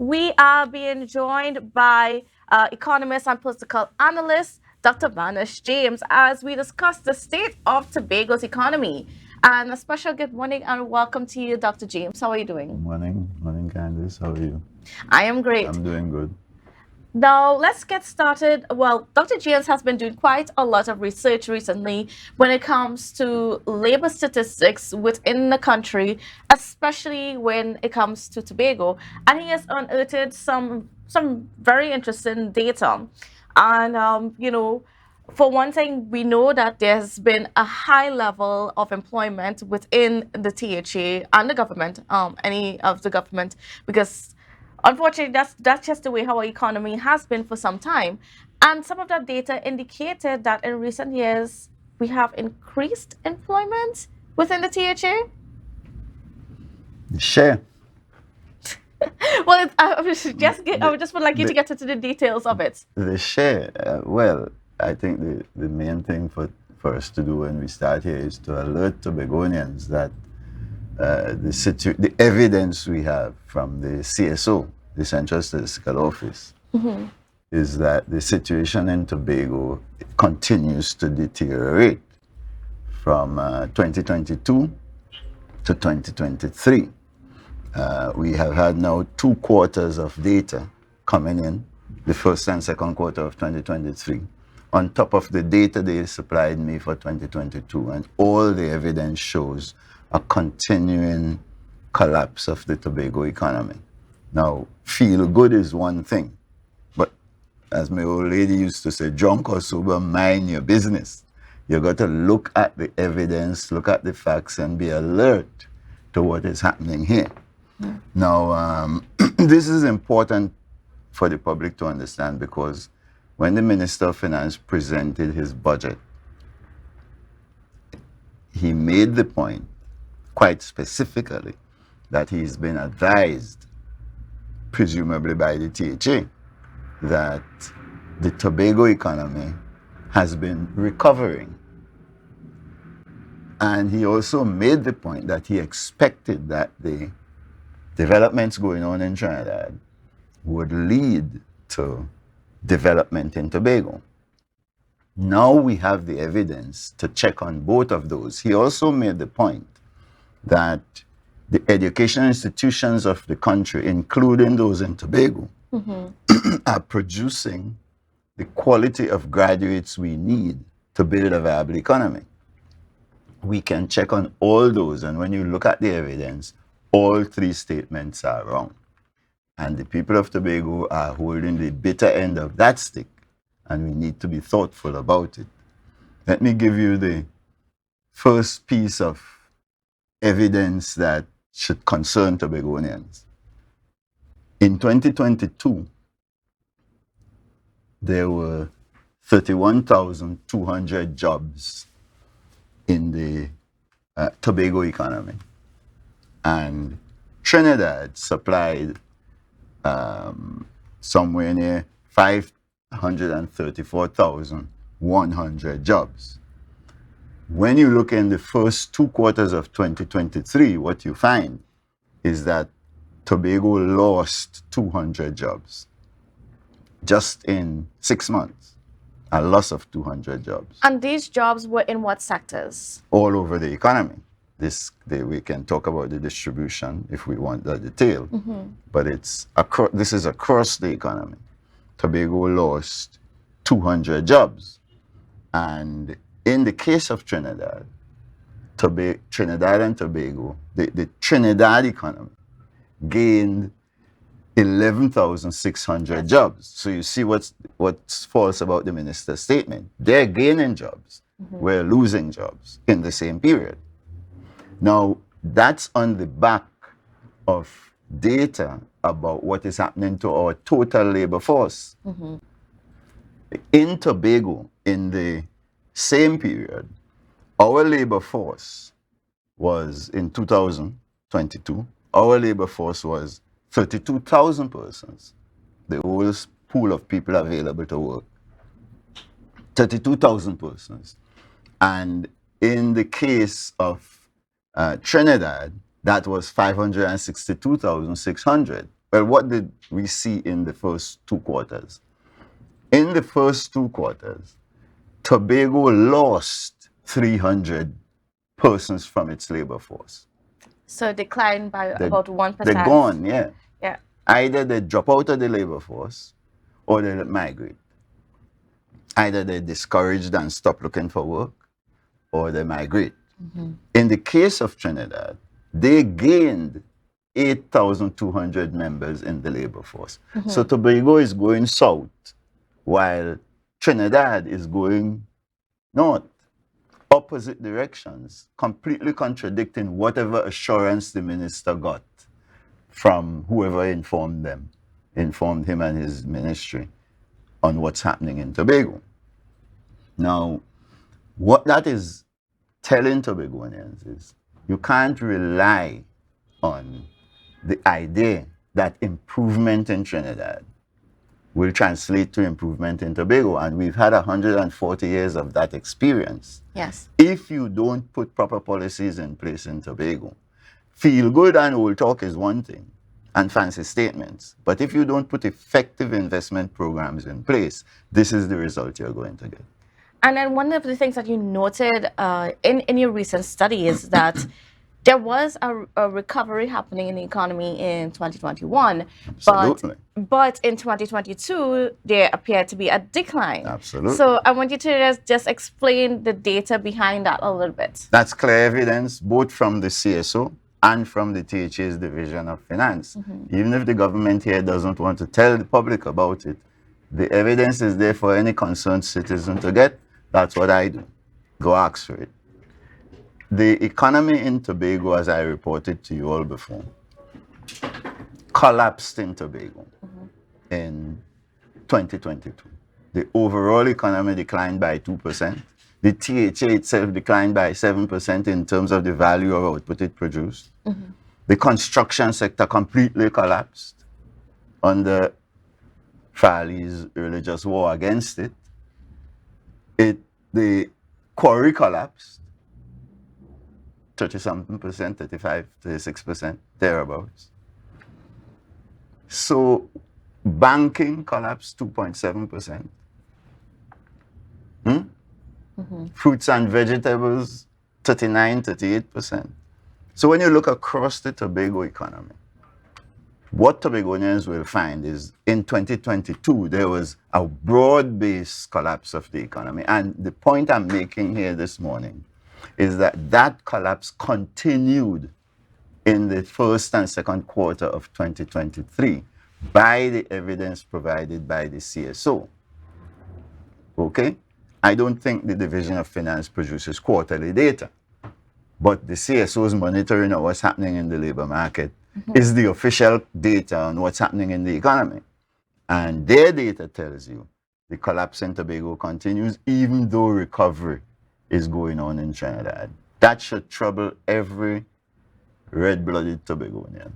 we are being joined by economist and political analyst Dr. Vanus James as we discuss the state of Tobago's economy. And a special good morning and welcome to you, Dr. James. How are you doing? Morning, Candace. How are you? I am great. I'm doing good. Now, let's get started. Well, Dr. James has been doing quite a lot of research recently when it comes to labor statistics within the country, especially when it comes to Tobago. And he has unearthed some very interesting data. And, for one thing, we know that there's been a high level of employment within the THA and the government, any of the government, because unfortunately, that's just the way our economy has been for some time. And some of that data indicated that in recent years, we have increased employment within the THA. Share. Well, I would just would like you to The, get into the details of it. the share. Well, I think the main thing for us to do when we start here is to alert Tobagonians that the evidence we have from the CSO, the Central Statistical Office, is that the situation in Tobago continues to deteriorate from 2022 to 2023. We have had now 2 quarters of data coming in, the first and second quarter of 2023, on top of the data they supplied me for 2022. And all the evidence shows a continuing collapse of the Tobago economy. Now, feel good is one thing, but as my old lady used to say, drunk or sober, mind your business. You got to look at the evidence, look at the facts, and be alert to what is happening here. Now, this is important for the public to understand because when the Minister of Finance presented his budget, he made the point quite specifically that he's been advised, presumably by the THA, that the Tobago economy has been recovering. And he also made the point that he expected that the developments going on in Trinidad would lead to development in Tobago. Now we have the evidence to check on both of those. He also made the point that the education institutions of the country, including those in Tobago, are producing the quality of graduates we need to build a viable economy. We can check on all those, and when you look at the evidence, all 3 statements are wrong. And the people of Tobago are holding the bitter end of that stick, and we need to be thoughtful about it. Let me give you the first piece of evidence that should concern Tobagonians. In 2022, there were 31,200 jobs in the Tobago economy. And Trinidad supplied somewhere near 534,100 jobs. When you look in the first 2 quarters of 2023, what you find is that Tobago lost 200 jobs just in 6 months, a loss of 200 jobs. And these jobs were in what sectors? All over the economy. We can talk about the distribution if we want the detail, but this is across the economy. Tobago lost 200 jobs. And in the case of Trinidad, Trinidad and Tobago, the Trinidad economy gained 11,600 jobs. So you see what's false about the minister's statement. They're gaining jobs. We're losing jobs in the same period. Now, that's on the back of data about what is happening to our total labor force. In Tobago, in the same period, our labor force was, in 2022, our labor force was 32,000 persons, the whole pool of people available to work. 32,000 persons. And in the case of Trinidad, that was 562,600. well, what did we see in the first 2 quarters? In the first 2 quarters, Tobago lost 300 persons from its labor force. So declined by about 1%. They're gone, yeah. Yeah. Either they drop out of the labor force or they migrate. Either they're discouraged and stop looking for work or they migrate. In the case of Trinidad, they gained 8,200 members in the labor force. So Tobago is going south while Trinidad is going north. Opposite directions, completely contradicting whatever assurance the minister got from whoever informed him and his ministry on what's happening in Tobago. Now, what that is telling Tobagonians is you can't rely on the idea that improvement in Trinidad will translate to improvement in Tobago. And we've had 140 years of that experience. Yes. If you don't put proper policies in place in Tobago, feel good and old talk is one thing, and fancy statements. But if you don't put effective investment programs in place, this is the result you're going to get. And then one of the things that you noted in your recent study is that there was a recovery happening in the economy in 2021. Absolutely. But in 2022, there appeared to be a decline. Absolutely. So I want you to just explain the data behind that a little bit. That's clear evidence, both from the CSO and from the THA's Division of Finance. Even if the government here doesn't want to tell the public about it, the evidence is there for any concerned citizen to get. That's what I do. Go ask for it. The economy in Tobago, as I reported to you all before, collapsed in Tobago in 2022. The overall economy declined by 2%. The THA itself declined by 7% in terms of the value of output it produced. The construction sector completely collapsed under Farley's religious war against it. The quarry collapsed, 30-something%, 35, 36%, thereabouts. So banking collapsed 2.7%. Fruits and vegetables, 39, 38%. So when you look across the Tobago economy, what Tobagonians will find is in 2022, there was a broad-based collapse of the economy. And the point I'm making here this morning is that that collapse continued in the first and second quarter of 2023 by the evidence provided by the CSO. Okay? I don't think the Division of Finance produces quarterly data, but the CSO is monitoring what's happening in the labor market. Is the official data on what's happening in the economy. And their data tells you the collapse in Tobago continues even though recovery is going on in Trinidad. That should trouble every red-blooded Tobagonian.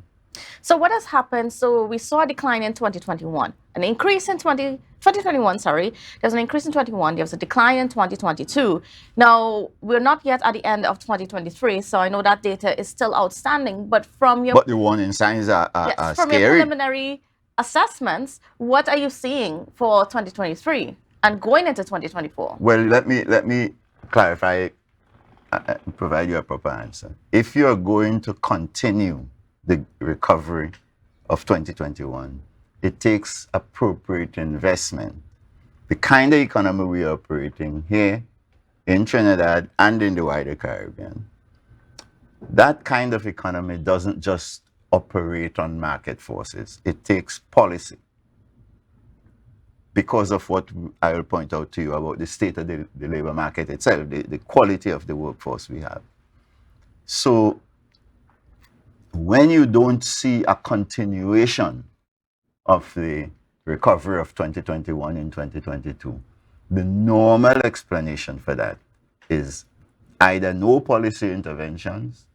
So what has happened? So we saw a decline in 2021, an increase in 2021, sorry. There's an increase in 2021, there was a decline in 2022. Now, we're not yet at the end of 2023, so I know that data is still outstanding, but from your... But the warning signs are from scary. your preliminary assessments, what are you seeing for 2023 and going into 2024? Well, let me clarify, provide you a proper answer. If you're going to continue the recovery of 2021, it takes appropriate investment. The kind of economy we are operating here in Trinidad and in the wider Caribbean, that kind of economy doesn't just operate on market forces. It takes policy. Because of what I will point out to you about the state of the labor market itself, the quality of the workforce we have. So when you don't see a continuation of the recovery of 2021 and 2022, the normal explanation for that is either no policy interventions,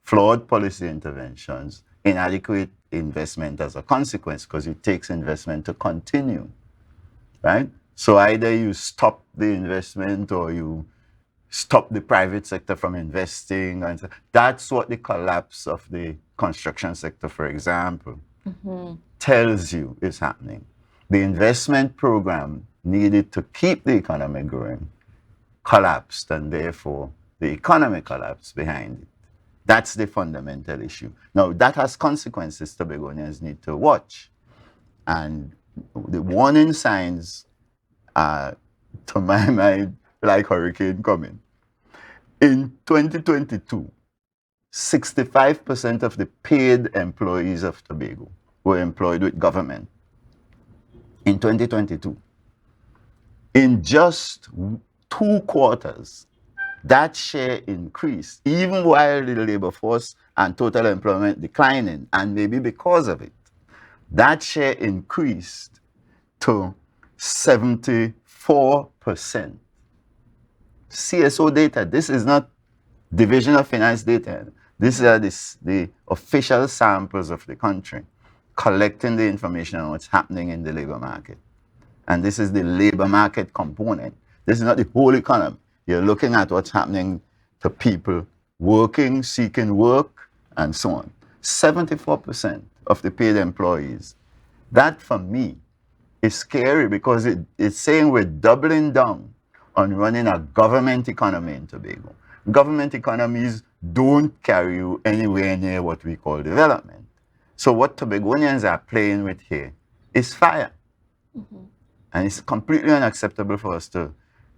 flawed policy interventions, inadequate investment as a consequence, because it takes investment to continue, right? So either you stop the investment or you stop the private sector from investing. And so that's what the collapse of the construction sector, for example, tells you is happening. The investment program needed to keep the economy growing collapsed, and therefore the economy collapsed behind it. That's the fundamental issue. Now, that has consequences Tobagonians need to watch. And the warning signs are, to my mind, like hurricane coming. In 2022, 65% of the paid employees of Tobago were employed with government. In 2022, in just 2 quarters, that share increased, even while the labor force and total employment declining, and maybe because of it, that share increased to 74%. CSO data, this is not Division of Finance data. These are the official samples of the country collecting the information on what's happening in the labor market. And this is the labor market component. This is not the whole economy. You're looking at what's happening to people working, seeking work, and so on. 74% of the paid employees. That, for me, is scary because it's saying we're doubling down on running a government economy in Tobago. Government economies don't carry you anywhere near what we call development. So what Tobagonians are playing with here is fire. Mm-hmm. And it's completely unacceptable for us to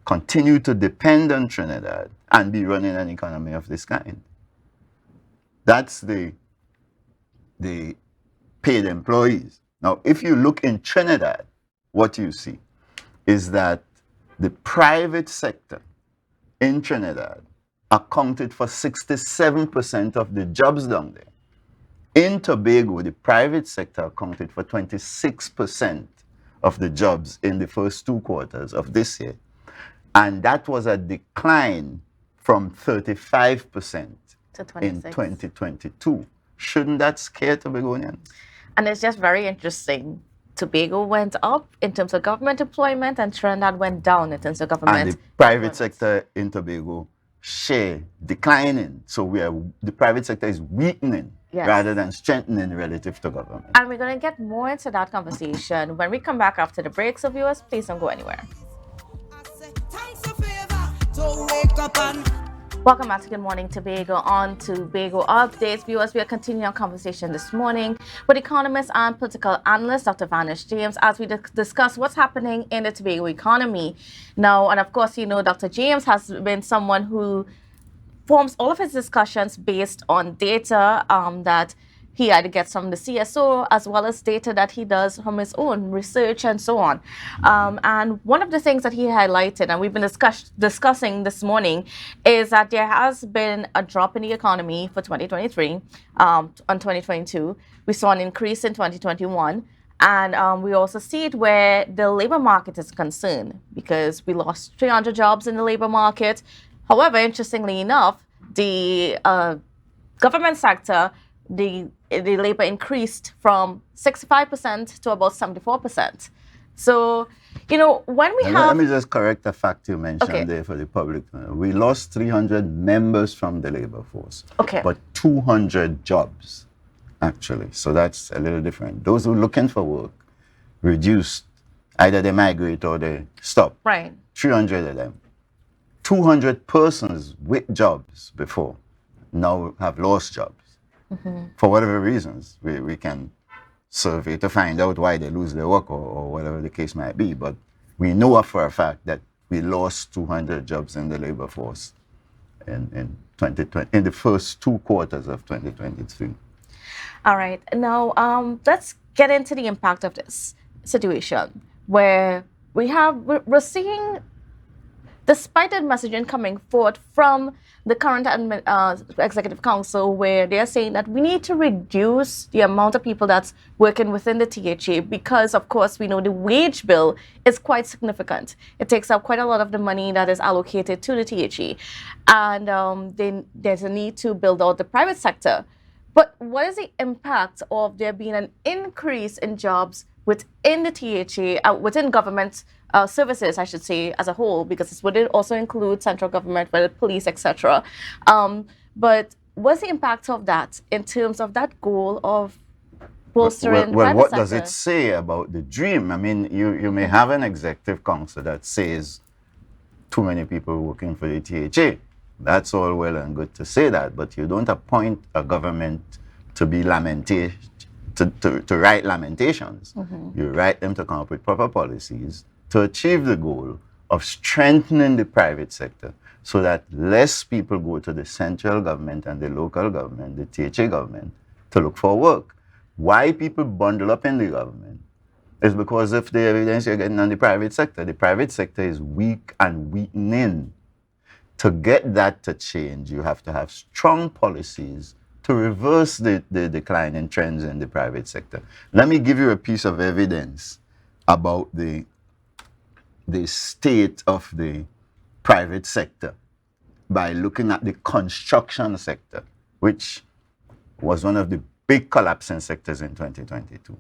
continue to depend on Trinidad and be running an economy of this kind. That's the paid employees. Now, if you look in Trinidad, what you see is that the private sector in Trinidad accounted for 67% of the jobs down there. In Tobago, the private sector accounted for 26% of the jobs in the first 2 quarters of this year. And that was a decline from 35% in 2022. Shouldn't that scare Tobagonians? And it's just very interesting. Tobago went up in terms of government employment, and Trinidad went down in terms of government. And the private sector in Tobago share declining. So the private sector is weakening, yes, rather than strengthening relative to government. And we're going to get more into that conversation when we come back after the break. So viewers, please don't go anywhere. Welcome back to Good Morning Tobago on Tobago Updates. Viewers, we are continuing our conversation this morning with economist and political analyst Dr. Vanus James as we discuss what's happening in the Tobago economy. Now, and of course, you know, Dr. James has been someone who forms all of his discussions based on data that he either gets from the CSO as well as data that he does from his own research and so on. And one of the things that he highlighted, and we've been discussing this morning, is that there has been a drop in the economy for 2023 on 2022. We saw an increase in 2021. And we also see it where the labor market is concerned because we lost 300 jobs in the labor market. However, interestingly enough, the government sector, the labor increased from 65% to about 74%. So, you know, when we Let me just correct the fact you mentioned there for the public. We lost 300 members from the labor force, but 200 jobs, actually. So that's a little different. Those who are looking for work reduced. Either they migrate or they stop. Right. 300 of them. 200 persons with jobs before now have lost jobs. Mm-hmm. For whatever reasons. We can survey to find out why they lose their work or whatever the case might be. But we know for a fact that we lost 200 jobs in the labor force in 2020, in the first 2 quarters of 2023. All right. Now, let's get into the impact of this situation where we're seeing, despite the messaging coming forth from the current executive council, where they're saying that we need to reduce the amount of people that's working within the THA because, of course, we know the wage bill is quite significant. It takes up quite a lot of the money that is allocated to the THA. And then there's a need to build out the private sector. But what is the impact of there being an increase in jobs within the THA, within government services, I should say, as a whole, because this would also include central government, whether police, etc. But what's the impact of that in terms of that goal of bolstering the Well, private what does it sector. say about the dream? I mean, you may have an executive council that says too many people working for the THA. That's all well and good to say that, but you don't appoint a government to be to write lamentations. You write them to come up with proper policies to achieve the goal of strengthening the private sector so that less people go to the central government and the local government, the THA government, to look for work. Why people bundle up in the government is because of the evidence you're getting on the private sector. The private sector is weak and weakening. To get that to change, you have to have strong policies to reverse the declining trends in the private sector. Let me give you a piece of evidence about the state of the private sector by looking at the construction sector, which was one of the big collapsing sectors in 2022.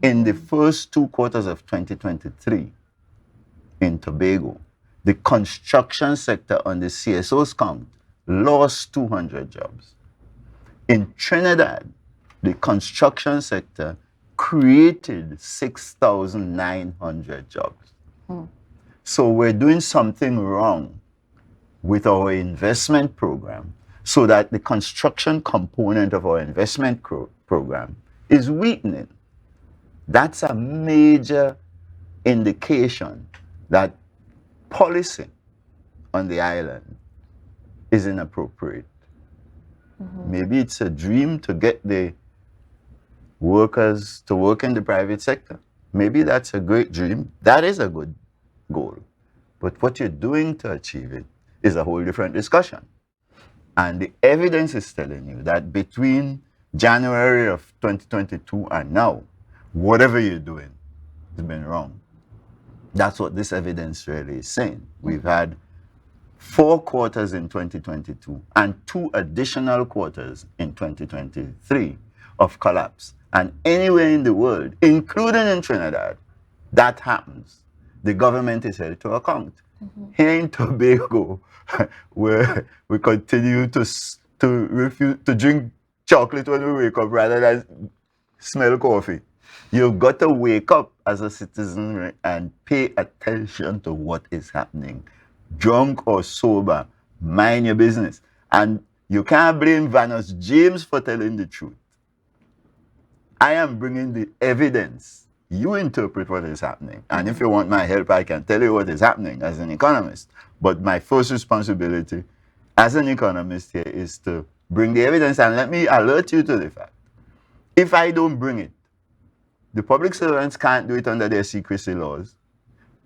In the first 2 quarters of 2023 in Tobago, the construction sector on the CSO's count lost 200 jobs. In Trinidad, the construction sector created 6,900 jobs. So we're doing something wrong with our investment program so that the construction component of our investment program is weakening. That's a major indication that policy on the island is inappropriate. Maybe it's a dream to get the workers to work in the private sector. Maybe that's a great dream. That is a good goal. But what you're doing to achieve it is a whole different discussion. And the evidence is telling you that between January of 2022 and now, whatever you're doing has been wrong. That's what this evidence really is saying. We've had 4 quarters in 2022 and 2 additional quarters in 2023 of collapse. And anywhere in the world, including in Trinidad, that happens. The government is held to account. Here in Tobago, where we continue to refuse to drink chocolate when we wake up rather than smell coffee. You've got to wake up as a citizen and pay attention to what is happening. Drunk or sober, mind your business. And you can't blame Vanus James for telling the truth. I am bringing the evidence. You interpret what is happening. And if you want my help, I can tell you what is happening as an economist. But my first responsibility as an economist here is to bring the evidence, and let me alert you to the fact. If I don't bring it, the public servants can't do it under their secrecy laws.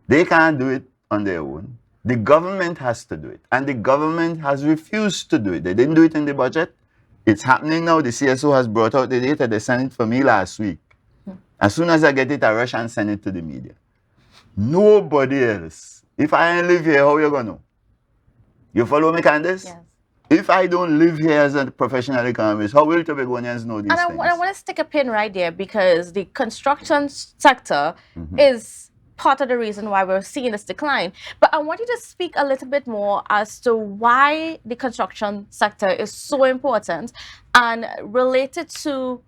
They can't do it on their own. The government has to do it. And the government has refused to do it. They didn't do it in the budget. It's happening now. The CSO has brought out the data. They sent it for me last week. As soon as I get it, I rush and send it to the media. Nobody else. If I ain't live here, how you gonna know? You follow me, Kandace? Yes. If I don't live here as a professional economist, how will Tobagonians know these And things? I want to stick a pin right there because the construction sector is part of the reason why we're seeing this decline. But I want you to speak a little bit more as to why the construction sector is so important and related to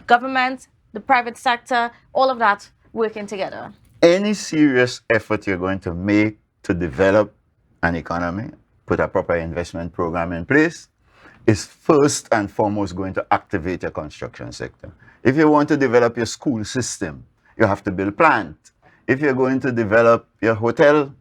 government, the private sector, all of that working together. Any serious effort you're going to make to develop an economy, put a proper investment program in place, is first and foremost going to activate your construction sector. If you want to develop your school system, you have to build plant. If you're going to develop your hotel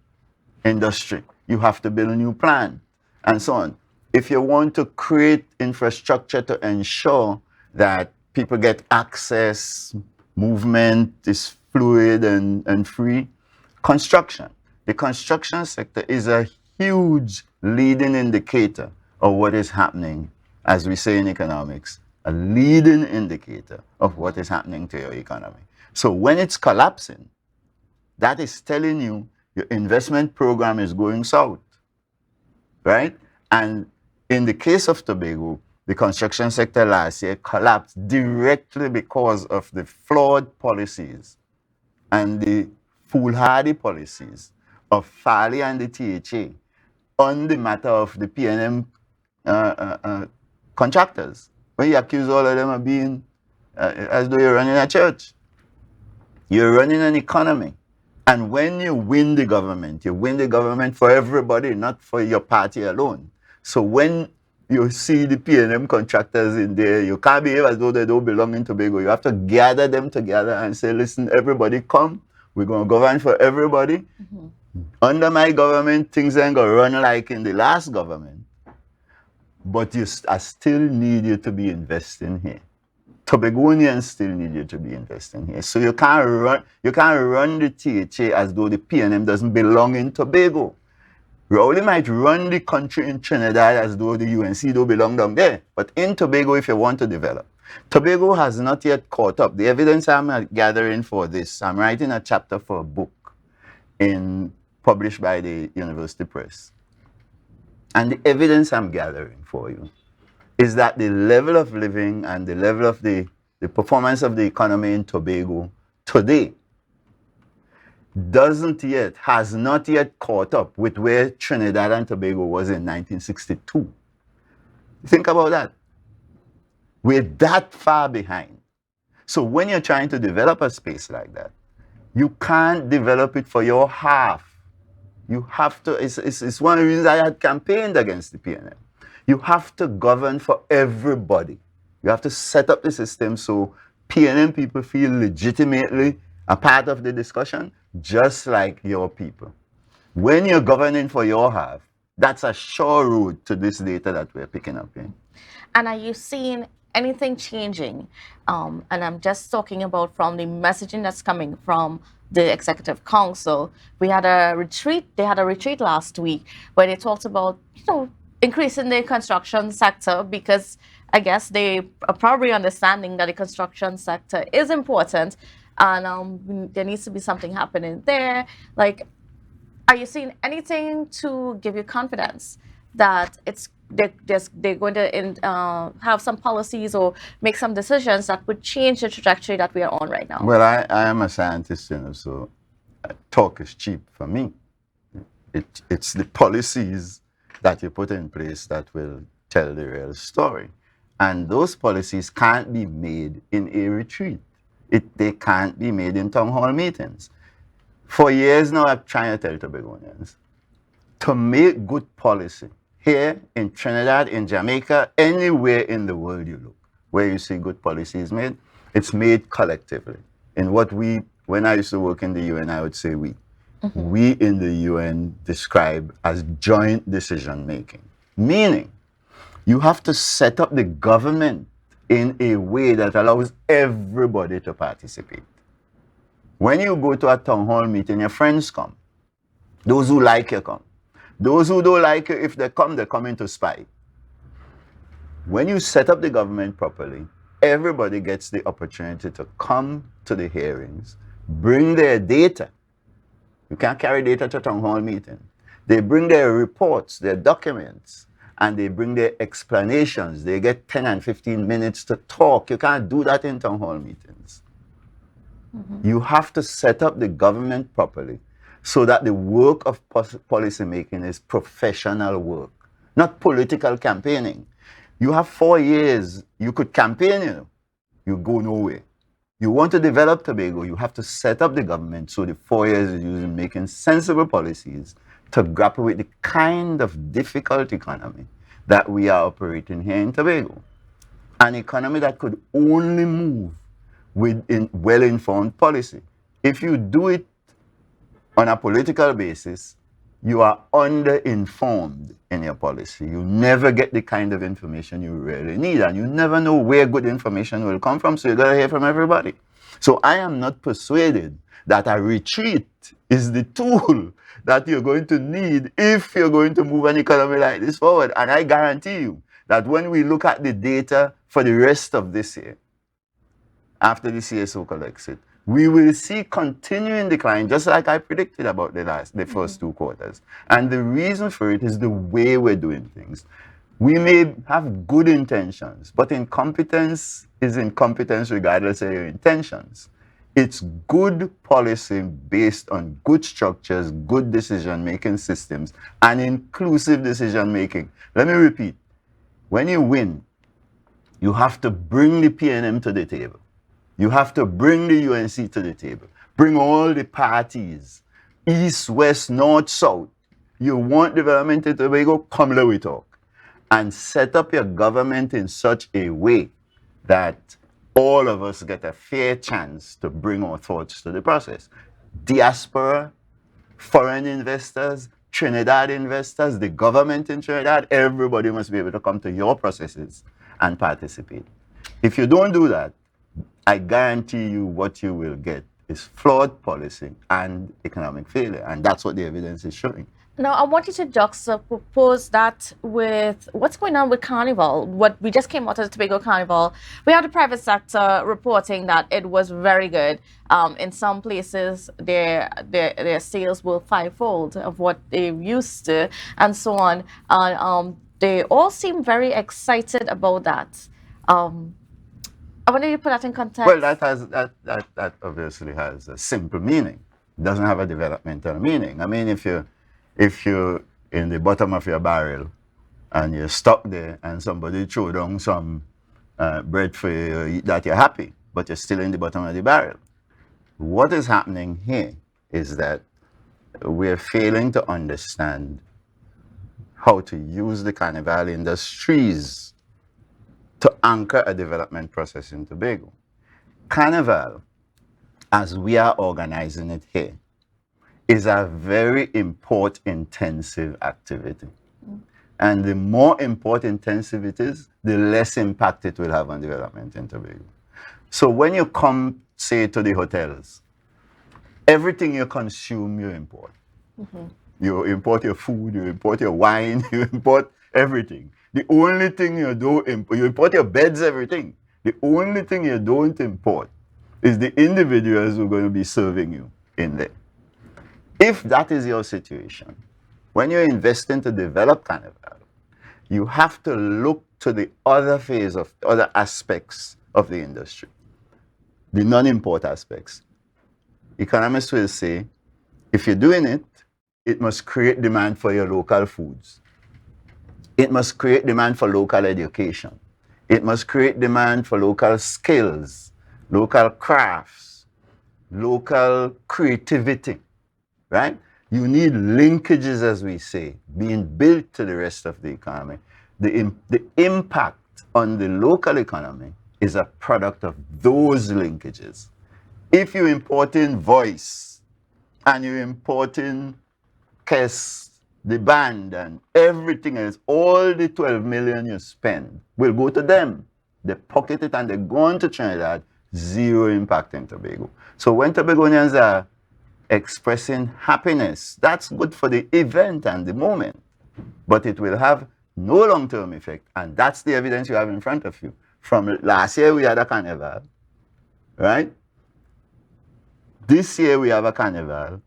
industry, you have to build a new plant, and so on. If you want to create infrastructure to ensure that people get access, movement is fluid and free, construction. The construction sector is a huge leading indicator of what is happening, as we say in economics, a leading indicator of what is happening to your economy. So when it's collapsing, that is telling you your investment program is going south, right? And in the case of Tobago, the construction sector last year collapsed directly because of the flawed policies and the foolhardy policies of Farley and the THA on the matter of the P&M contractors. When you accuse all of them of being as though you're running a church. You're running an economy. And when you win the government for everybody, not for your party alone. So when you see the P&M contractors in there, you can't behave as though they don't belong in Tobago. You have to gather them together and say, listen, everybody come. We're going to govern for everybody. Under my government, things ain't going to run like in the last government. But I still need you to be investing here. Tobagonians still need you to be investing here. So you can't run the THA as though the P&M doesn't belong in Tobago. Rowley might run the country in Trinidad as though the UNC don't belong down there. But in Tobago, if you want to develop, Tobago has not yet caught up. The evidence I'm gathering for this, I'm writing a chapter for a book published by the University Press. And the evidence I'm gathering for you is that the level of living and the level of the performance of the economy in Tobago today has not yet caught up with where Trinidad and Tobago was in 1962. Think about that. We're that far behind. So when you're trying to develop a space like that, you can't develop it for your half. You have to, it's one of the reasons I had campaigned against the PNM. You have to govern for everybody. You have to set up the system so PNM people feel legitimately a part of the discussion, just like your people. When you're governing for your half, that's a sure route to this data that we're picking up in. And are you seeing anything changing? And I'm just talking about from the messaging that's coming from the Executive Council. We had a retreat. They had a retreat last week where they talked about, increasing the construction sector, because I guess they are probably understanding that the construction sector is important, and there needs to be something happening there. Like, are you seeing anything to give you confidence that they're going to have some policies or make some decisions that would change the trajectory that we are on right now? Well, I am a scientist, so talk is cheap for me. It's the policies that you put in place that will tell the real story. And those policies can't be made in a retreat. They can't be made in town hall meetings. For years now, I've tried to tell Tobagonians to make good policy here in Trinidad, in Jamaica, anywhere in the world you look, where you see good policy is made, it's made collectively. In when I used to work in the UN, I would say we. We in the UN describe as joint decision making, meaning you have to set up the government in a way that allows everybody to participate. When you go to a town hall meeting, your friends come. Those who like you come. Those who don't like you, if they come, they're coming to spy. When you set up the government properly, everybody gets the opportunity to come to the hearings, bring their data. You can't carry data to a town hall meeting. They bring their reports, their documents, and they bring their explanations. They get 10 and 15 minutes to talk. You can't do that in town hall meetings. You have to set up the government properly so that the work of policy making is professional work, not political campaigning. You have 4 years. You could campaign, you go nowhere. You want to develop Tobago, you have to set up the government so the 4 years is used in making sensible policies to grapple with the kind of difficult economy that we are operating here in Tobago. An economy that could only move with well-informed policy. If you do it on a political basis, you are under-informed in your policy. You never get the kind of information you really need, and you never know where good information will come from, so you gotta hear from everybody. So I am not persuaded that a retreat is the tool that you're going to need if you're going to move an economy like this forward. And I guarantee you that when we look at the data for the rest of this year, after the CSO collects it, we will see continuing decline, just like I predicted about the first 2 quarters. And the reason for it is the way we're doing things. We may have good intentions, but incompetence is incompetence regardless of your intentions. It's good policy based on good structures, good decision-making systems, and inclusive decision-making. Let me repeat. When you win, You have to bring the PNM to the table. You have to bring the UNC to the table. Bring all the parties, east, west, north, south. You want development in Tobago, come let we talk. And set up your government in such a way that all of us get a fair chance to bring our thoughts to the process. Diaspora, foreign investors, Trinidad investors, the government in Trinidad, everybody must be able to come to your processes and participate. If you don't do that, I guarantee you what you will get is flawed policy and economic failure. And that's what the evidence is showing. Now, I want you to juxtapose that with what's going on with Carnival. What we just came out of the Tobago Carnival, we have the private sector reporting that it was very good. In some places, their sales were fivefold of what they used to, and so on. And they all seem very excited about that. I wonder if you put that in context. Well, that obviously has a simple meaning. It doesn't have a developmental meaning. I mean, if you're in the bottom of your barrel and you're stuck there and somebody throw down some bread for you to eat, that you're happy, but you're still in the bottom of the barrel. What is happening here is that we're failing to understand how to use the carnival industries to anchor a development process in Tobago. Carnival, as we are organizing it here, is a very import-intensive activity. And the more import-intensive it is, the less impact it will have on development in Tobago. So when you come, say, to the hotels, everything you consume, you import. You import your food, you import your wine, you import everything. The only thing you don't import, you import your beds, everything. The only thing you don't import is the individuals who are going to be serving you in there. If that is your situation, when you're investing to develop Carnival, you have to look to the other phase of other aspects of the industry, the non-import aspects. Economists will say, if you're doing it, it must create demand for your local foods. It must create demand for local education. It must create demand for local skills, local crafts, local creativity, right? You need linkages, as we say, being built to the rest of the economy. The impact on the local economy is a product of those linkages. If you import in voice and you import in Kes, the band and everything else, all the 12 million you spend will go to them. They pocket it and they go on to Trinidad, zero impact in Tobago. So when Tobagonians are expressing happiness, that's good for the event and the moment, but it will have no long-term effect. And that's the evidence you have in front of you. From last year, we had a carnival, right? This year, we have a carnival.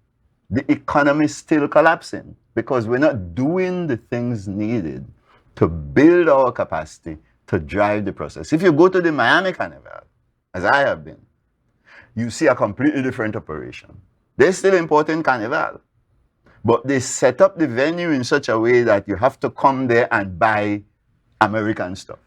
The economy is still collapsing because we're not doing the things needed to build our capacity to drive the process. If you go to the Miami Carnival, as I have been, you see a completely different operation. They're still importing Carnival, but they set up the venue in such a way that you have to come there and buy American stuff.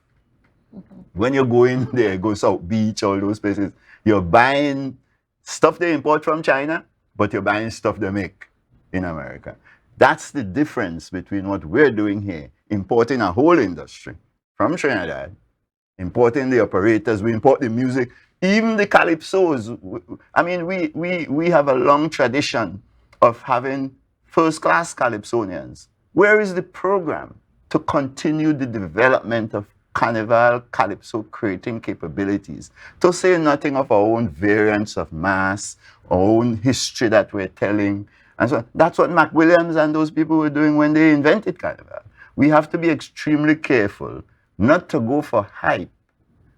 When you go in there, go South Beach, all those places, you're buying stuff they import from China, but you're buying stuff they make in America. That's the difference between what we're doing here, importing a whole industry from Trinidad, importing the operators, we import the music, even the calypsos. I mean, we have a long tradition of having first-class calypsonians. Where is the program to continue the development of Carnival calypso creating capabilities? To say nothing of our own variants of mass, our own history that we're telling. And so that's what Mac Williams and those people were doing when they invented Carnival. We have to be extremely careful not to go for hype.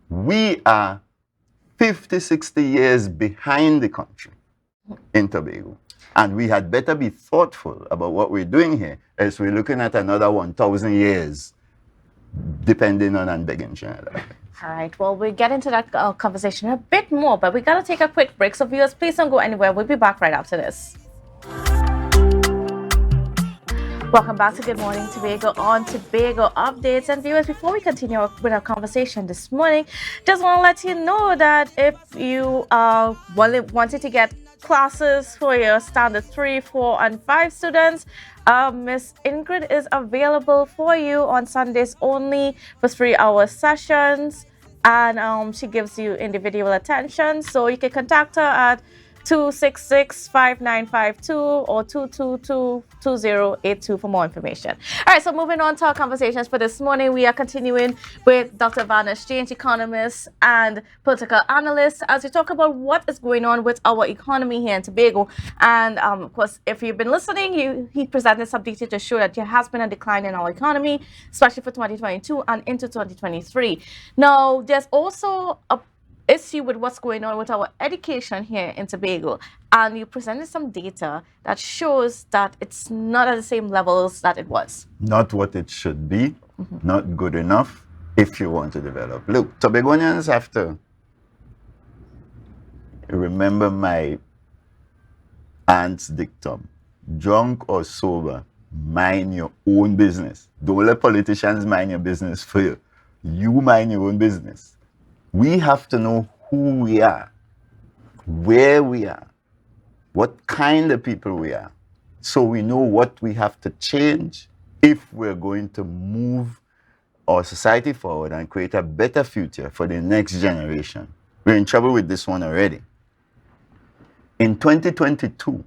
We are 50, 60 years behind the country in Tobago. And we had better be thoughtful about what we're doing here as we're looking at another 1,000 years depending on and begging Trinidad. All right, well, we'll get into that conversation a bit more, but we got to take a quick break. So viewers, please don't go anywhere. We'll be back right after this. Welcome back to Good Morning Tobago on Tobago Updates. And viewers, before we continue with our conversation this morning, just want to let you know that if you wanted to get classes for your standard 3, 4, and 5 students, Miss Ingrid is available for you on Sundays only for 3-hour sessions. And she gives you individual attention. So you can contact her at 266-5952 or 222-2082 for more information. All right, so moving on to our conversations for this morning, we are continuing with Dr. Vanus, change economist and political analyst, as we talk about what is going on with our economy here in Tobago. And of course, if you've been listening, he presented some data to show that there has been a decline in our economy, especially for 2022 and into 2023. Now, there's also a issue with what's going on with our education here in Tobago, and you presented some data that shows that it's not at the same levels that it was. Not what it should be, not good enough if you want to develop. Look, Tobagonians have to remember my aunt's dictum: drunk or sober, mind your own business. Don't let politicians mind your business for you. You mind your own business. We have to know who we are, where we are, what kind of people we are, so we know what we have to change if we're going to move our society forward and create a better future for the next generation. We're in trouble with this one already. In 2022,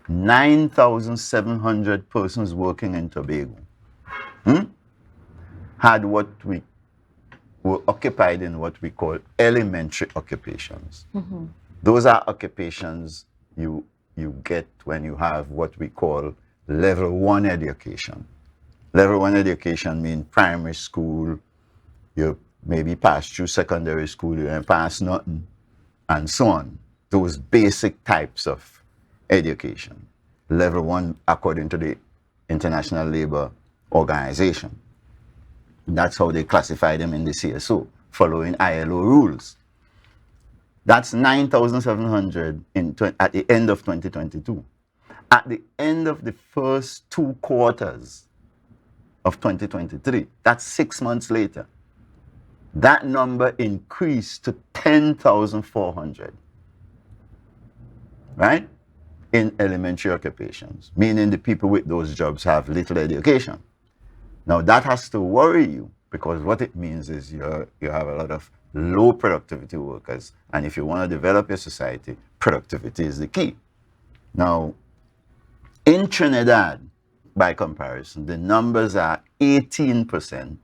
9,700 persons working in Tobago had what we were occupied in what we call elementary occupations. Those are occupations you get when you have what we call level 1 education. Level 1 education means primary school, you maybe pass through secondary school, you ain't pass nothing, and so on. Those basic types of education. Level 1 according to the International Labour Organization. That's how they classify them in the CSO, following ILO rules. That's 9,700 at the end of 2022. At the end of the first 2 quarters of 2023, that's 6 months later, that number increased to 10,400, right? In elementary occupations, meaning the people with those jobs have little education. Now that has to worry you, because what it means is you have a lot of low productivity workers, and if you want to develop your society, productivity is the key. Now, in Trinidad, by comparison, the numbers are 18%,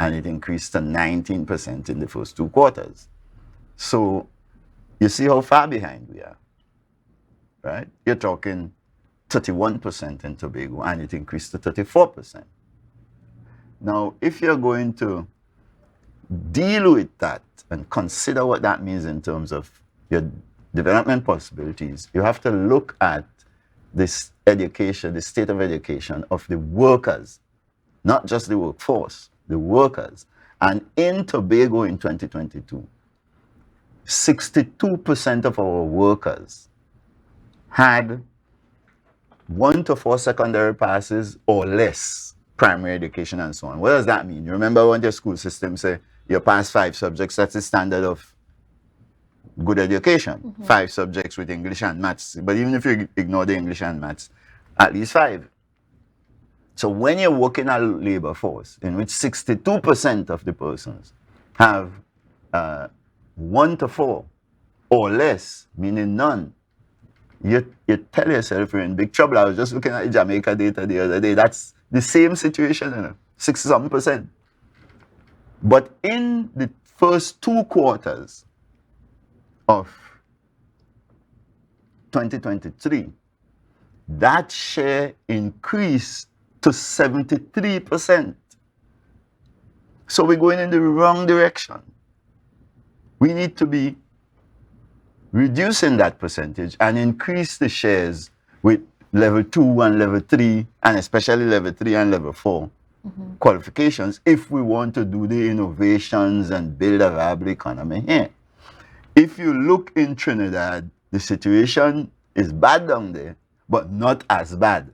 and it increased to 19% in the first 2 quarters. So you see how far behind we are, right? You're talking 31% in Tobago, and it increased to 34%. Now, if you're going to deal with that and consider what that means in terms of your development possibilities, you have to look at this education, the state of education of the workers, not just the workforce, the workers. And in Tobago in 2022, 62% of our workers had 1 to 4 secondary passes or less, primary education and so on. What does that mean? You remember when your school system say you pass 5 subjects, that's the standard of good education. 5 subjects with English and maths. But even if you ignore the English and maths, at least 5. So when you're working a labor force in which 62% of the persons have 1 to 4 or less, meaning none, you tell yourself you're in big trouble. I was just looking at the Jamaica data the other day. That's the same situation, 60-something%. But in the first 2 quarters of 2023, that share increased to 73%. So we're going in the wrong direction. We need to be reducing that percentage and increase the shares with level 2 and level 3, and especially level 3 and level 4 qualifications if we want to do the innovations and build a viable economy here. If you look in Trinidad, the situation is bad down there, but not as bad.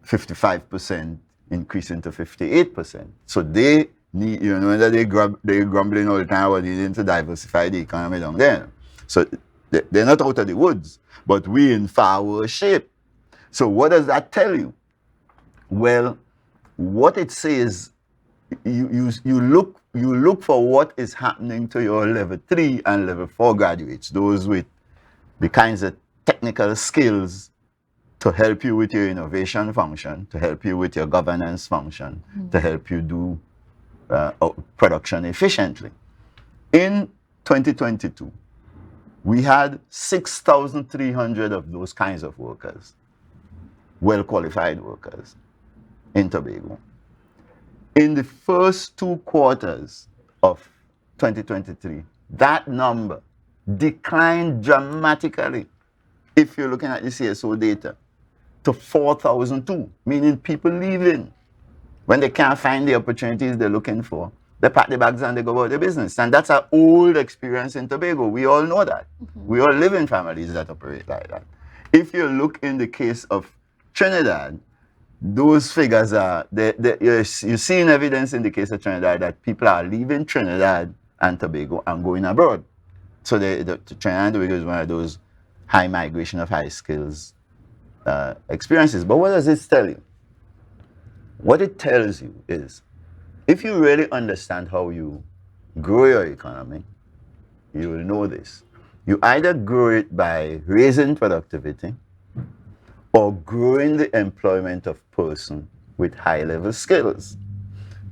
55% increasing to 58%. So they need, you know, that they're grumbling all the time about needing to diversify the economy down there. So they're not out of the woods, but we in far worse shape. So what does that tell you? Well, what it says, you look for what is happening to your level 3 and level 4 graduates, those with the kinds of technical skills to help you with your innovation function, to help you with your governance function, to help you do production efficiently. In 2022, we had 6,300 of those kinds of workers, well-qualified workers in Tobago. In the first 2 quarters of 2023, that number declined dramatically, if you're looking at the CSO data, to 4,002, meaning people leaving. When they can't find the opportunities they're looking for, they pack the bags and they go about their business. And that's an old experience in Tobago. We all know that. We all live in families that operate like that. If you look in the case of Trinidad, those figures are, you're seeing evidence in the case of Trinidad that people are leaving Trinidad and Tobago and going abroad. So Trinidad and Tobago is one of those high migration of high skills experiences. But what does this tell you? What it tells you is, if you really understand how you grow your economy, you will know this. You either grow it by raising productivity or growing the employment of person with high-level skills.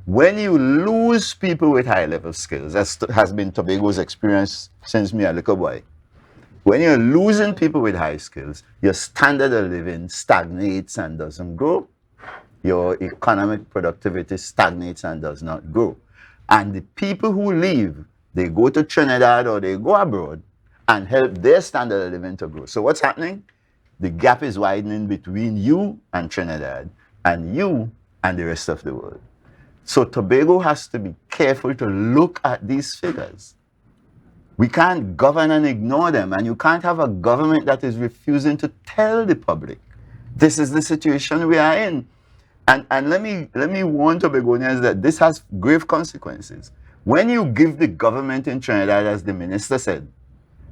When you lose people with high-level skills, that has been Tobago's experience since me a little boy. When you're losing people with high skills, your standard of living stagnates and doesn't grow. Your economic productivity stagnates and does not grow. And the people who leave, they go to Trinidad or they go abroad and help their standard of living to grow. So what's happening? The gap is widening between you and Trinidad and you and the rest of the world. So Tobago has to be careful to look at these figures. We can't govern and ignore them, and you can't have a government that is refusing to tell the public this is the situation we are in. And let me warn Tobagonians that this has grave consequences. When you give the government in Trinidad, as the minister said,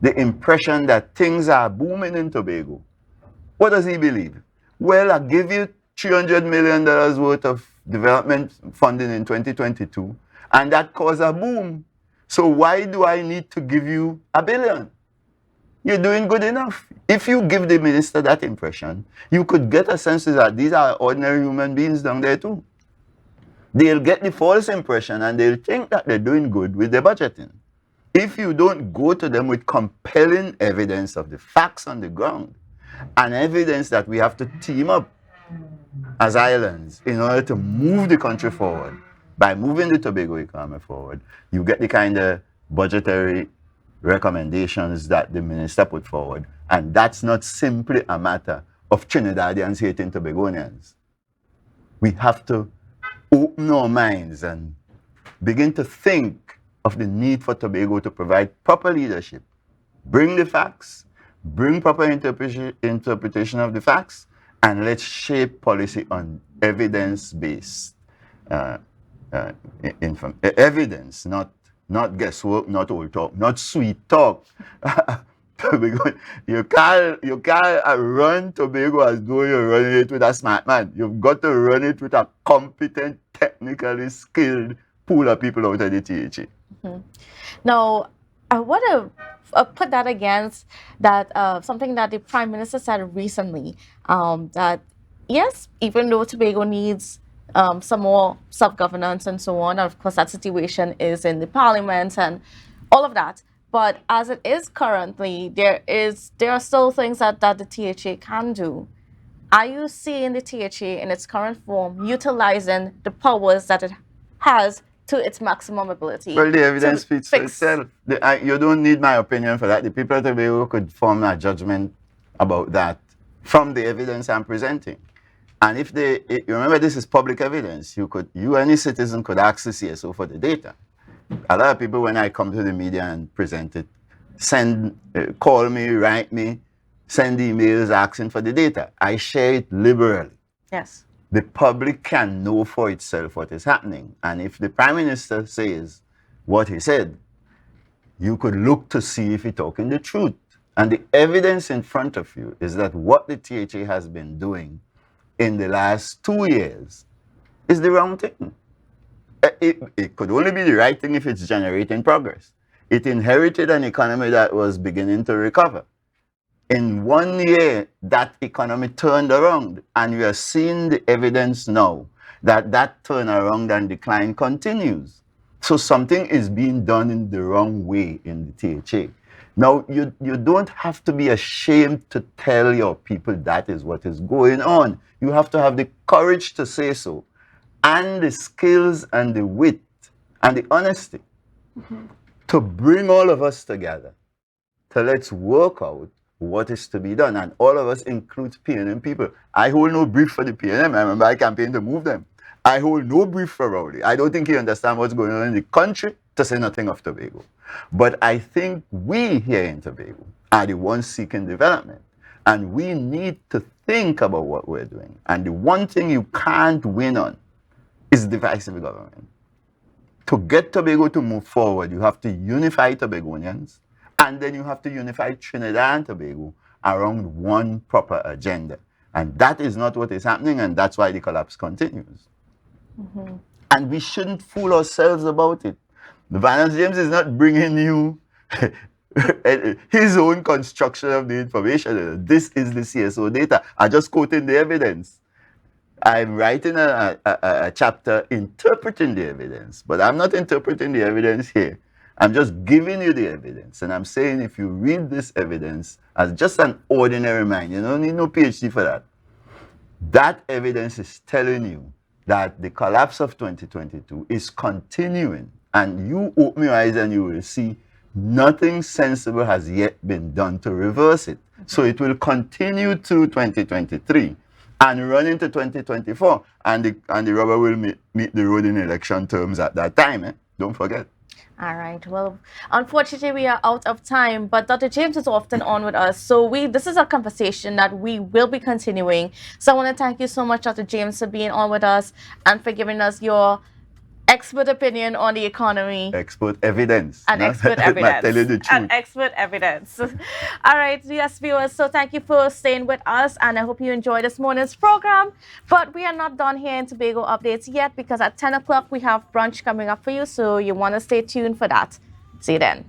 the impression that things are booming in Tobago, what does he believe? Well, I give you $300 million worth of development funding in 2022, and that caused a boom. So why do I need to give you $1 billion? You're doing good enough. If you give the minister that impression, you could get a sense that these are ordinary human beings down there too. They'll get the false impression and they'll think that they're doing good with their budgeting. If you don't go to them with compelling evidence of the facts on the ground and evidence that we have to team up as islands in order to move the country forward, by moving the Tobago economy forward, you get the kind of budgetary recommendations that the minister put forward. And that's not simply a matter of Trinidadians hating Tobagonians. We have to open our minds and begin to think of the need for Tobago to provide proper leadership. Bring the facts, bring proper interpretation of the facts, and let's shape policy on evidence-based evidence, not guesswork, not old talk, not sweet talk. You can't run Tobago as though you're running it with a smart man. You've got to run it with a competent, technically skilled pool of people out of the THA. Now, I want to put that against that something that the Prime Minister said recently, that yes, even though Tobago needs some more self-governance and so on, and of course that situation is in the Parliament and all of that, but as it is currently, there are still things that the THA can do. Are you seeing the THA in its current form utilizing the powers that it has to its maximum ability? Well, the evidence speaks for itself. You don't need my opinion for that. The people of Tobago could form a judgment about that from the evidence I'm presenting. And if you remember, this is public evidence. Any citizen could access CSO for the data. A lot of people, when I come to the media and present it, call me, write me, send emails asking for the data. I share it liberally. Yes. the public can know for itself what is happening. And if the Prime Minister says what he said, you could look to see if he's talking the truth. And the evidence in front of you is that what the THA has been doing in the last 2 years is the wrong thing. It could only be the right thing if it's generating progress. It inherited an economy that was beginning to recover. In 1 year, that economy turned around, and we are seeing the evidence now that that turnaround and decline continues. So something is being done in the wrong way in the THA. Now, you don't have to be ashamed to tell your people that is what is going on. You have to have the courage to say so, and the skills and the wit and the honesty to bring all of us together, to let's work out what is to be done. And all of us includes PNM people. I hold no brief for the PNM. I remember I campaigned to move them. I hold no brief for Rowley. I don't think he understands what's going on in the country, to say nothing of Tobago. But I think we here in Tobago are the ones seeking development. And we need to think about what we're doing. And the one thing you can't win on is divisive government. To get Tobago to move forward, you have to unify Tobagonians, and then you have to unify Trinidad and Tobago around one proper agenda. And that is not what is happening, and that's why the collapse continues. And we shouldn't fool ourselves about it. Vanus James is not bringing you his own construction of the information. This is the CSO data. I'm just quoting the evidence. I'm writing a chapter interpreting the evidence, but I'm not interpreting the evidence here. I'm just giving you the evidence, and I'm saying if you read this evidence as just an ordinary mind, you don't need no PhD for that. That evidence is telling you that the collapse of 2022 is continuing, and you open your eyes and you will see nothing sensible has yet been done to reverse it. So it will continue through 2023 and run into 2024, and the rubber will meet the road in election terms at that time. Don't forget. All right. Well, unfortunately, we are out of time, but Dr. James is often on with us. So this is a conversation that we will be continuing. So I want to thank you so much, Dr. James, for being on with us and for giving us your expert opinion on the economy. Expert evidence. And expert evidence. Tell you the truth. And expert evidence. All right, yes, viewers. So thank you for staying with us, and I hope you enjoyed this morning's program. But we are not done here in Tobago Updates yet, because at 10 o'clock we have brunch coming up for you, so you want to stay tuned for that. See you then.